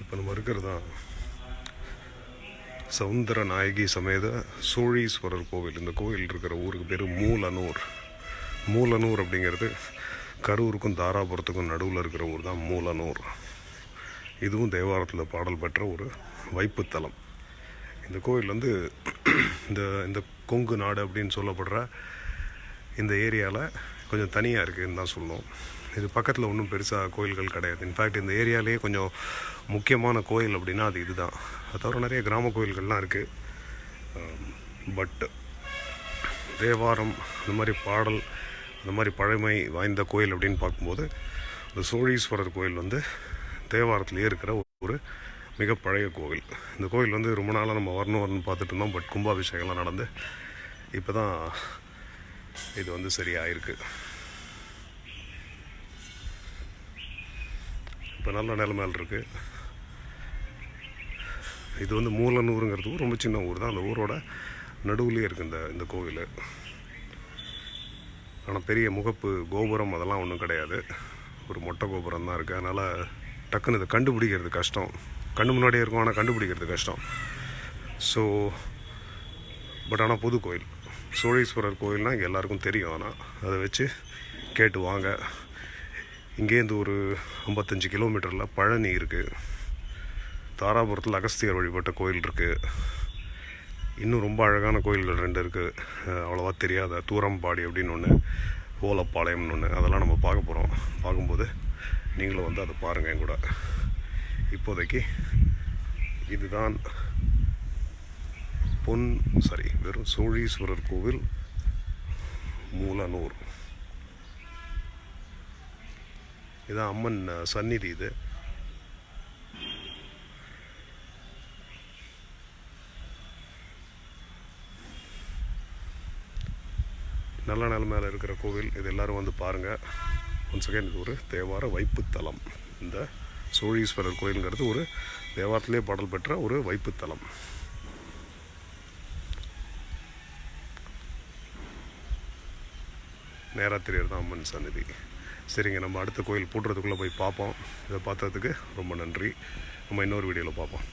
இப்போ நம்ம இருக்கிறது தான் சவுந்தர நாயகி சமேத சோழீஸ்வரர் கோவில். இந்த கோவில் இருக்கிற ஊருக்கு பேர் மூலனூர். மூலனூர் அப்படிங்கிறது கரூருக்கும் தாராபுரத்துக்கும் நடுவில் இருக்கிற ஊர் தான் மூலனூர். இதுவும் தேவாரத்தில் பாடல் பெற்ற ஒரு வைப்புத்தலம். இந்த கோவில் வந்து இந்த இந்த கொங்கு நாடு அப்படின்னு சொல்லப்படுற இந்த ஏரியாவில் கொஞ்சம் தனியாக இருக்குதுன்னு தான் சொல்லணும். இது பக்கத்தில் ஒன்றும் பெருசாக கோயில்கள் கிடையாது. இன்ஃபேக்ட் இந்த ஏரியாலேயே கொஞ்சம் முக்கியமான கோயில் அப்படின்னா அது இதுதான். அது தவிர நிறைய கிராம கோயில்கள்லாம் இருக்குது. பட் தேவாரம் இந்த மாதிரி பாடல் இந்த மாதிரி பழமை வாய்ந்த கோயில் அப்படின்னு பார்க்கும்போது இந்த சோழீஸ்வரர் கோயில் வந்து தேவாரத்துலேயே இருக்கிற ஒரு மிக பழைய கோவில். இந்த கோயில் வந்து ரொம்ப நாளாக நம்ம வரணும்னு பார்த்துட்டு இருந்தோம். பட் கும்பாபிஷேகம்லாம் நடந்து இப்போ தான் இது வந்து சரியாயிருக்கு. இப்போ நல்ல நிலைமையில் இருக்குது. இது வந்து மூலனூருங்கிறது ரொம்ப சின்ன ஊர் தான். அந்த ஊரோட நடுவுலேயே இருக்குது இந்த கோவில். ஆனால் பெரிய முகப்பு கோபுரம் அதெல்லாம் ஒன்றும் கிடையாது. ஒரு மொட்டை கோபுரம் தான் இருக்குது. அதனால் டக்குன்னு இதை கண்டுபிடிக்கிறது கஷ்டம். கண்ணு முன்னாடியே இருக்கும், ஆனால் கண்டுபிடிக்கிறது கஷ்டம். ஸோ பட் ஆனால் புது கோயில் சோழீஸ்வரர் கோயில்னால் இங்கே எல்லாருக்கும் தெரியும். ஆனால் அதை வச்சு கேட்டு வாங்க. இங்கேருந்து ஒரு 55 கிலோமீட்டரில் பழனி இருக்குது. தாராபுரத்தில் அகஸ்தியர் வழிபட்ட கோயில் இருக்குது. இன்னும் ரொம்ப அழகான கோயில்கள் 2 இருக்குது. அவ்வளோவா தெரியாத தூரம்பாடி அப்படின்னு ஒன்று, ஓலப்பாளையம்னு ஒன்று. அதெல்லாம் நம்ம பார்க்க போகிறோம். பார்க்கும்போது நீங்களும் வந்து அதை பாருங்கள் என் கூட. இப்போதைக்கு இதுதான் வெறும் சோழீஸ்வரர் கோவில் மூலனூர். இதான் அம்மன் சந்நிதி. இது நல்ல நிலைமையில் இருக்கிற கோவில். இது எல்லோரும் வந்து பாருங்கள். ஒன்ஸ் அகைன் இது ஒரு தேவார வைப்புத்தலம். இந்த சோழீஸ்வரர் கோயிலுங்கிறது ஒரு தேவாரத்திலே பாடல் பெற்ற ஒரு வைப்புத்தலம். நேராக தெரியறது தான் அம்மன் சந்நிதி. சரிங்க, நம்ம அடுத்த கோயில் பூட்டுறதுக்குள்ளே போய் பார்ப்போம். இதை பார்த்ததுக்கு ரொம்ப நன்றி. நம்ம இன்னொரு வீடியோவில் பார்ப்போம்.